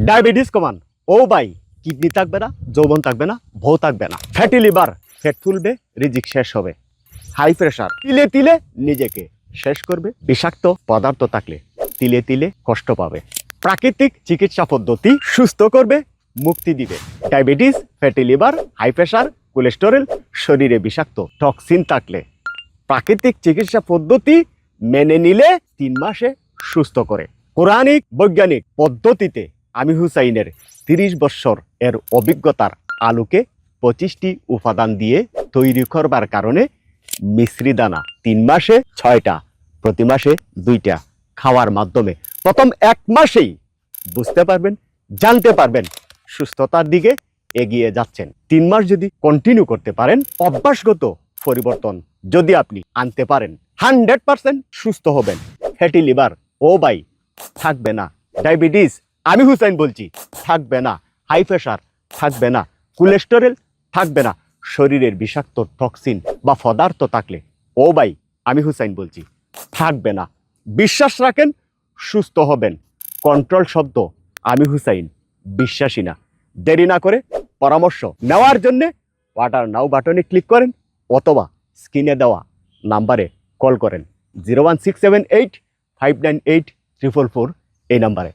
Diabetes কমান। ও ভাই, kidney থাকবে না, যৌবন থাকবে না, বউ থাকবে না। ফ্যাটি লিভার, ফ্যাট ফুলবে, রিজিক শেষ হবে। হাই প্রেশার, তিলে তিলে নিজেকে শেষ করবে। বিষাক্ত পদার্থ থাকলে তিলে তিলে কষ্ট পাবে। প্রাকৃতিক চিকিৎসা পদ্ধতি সুস্থ করবে, মুক্তি দিবে। Diabetes, fatty liver, high pressure, cholesterol, শরীরে বিষাক্ত টক্সিন থাকলে প্রাকৃতিক চিকিৎসা পদ্ধতি মেনে নিলে 3 মাসে সুস্থ করে। পৌরাণিক বৈজ্ঞানিক পদ্ধতিতে আমি হুসাইনের 30 বছর এর অভিজ্ঞতার আলোকে 25টি উপাদান দিয়ে তৈরি করবার কারণে মিশ্রি দানা 3 মাসে 6টা, প্রতি মাসে 2টা খাওয়ার মাধ্যমে প্রথম 1 মাসেই বুঝতে পারবেন, জানতে পারবেন সুস্থতার দিকে এগিয়ে যাচ্ছেন। 3 মাস যদি কন্টিনিউ করতে পারেন, অভ্যাসগত পরিবর্তন যদি আপনি আনতে পারেন, 100% সুস্থ হবেন। ফ্যাটি লিভার, ও ভাই, থাকবে না। ডায়াবেটিস, আমি হুসাইন বলছি, থাকবে না। হাই প্রেশার থাকবে না। কোলেস্টেরল থাকবে না। শরীরের বিষাক্ত টক্সিন বা পদার্থ থাকলে, ও ভাই, আমি হুসাইন বলছি, থাকবে না। বিশ্বাস রাখেন, সুস্থ হবেন। কন্ট্রোল শব্দ আমি হুসাইন বিশ্বাসী না। দেরি না করে পরামর্শ নেওয়ার জন্য ওয়াটার নাও বাটনে ক্লিক করেন অথবা স্ক্রিনে দেওয়া নাম্বারে কল করেন 01678 598 444 এই নাম্বারে।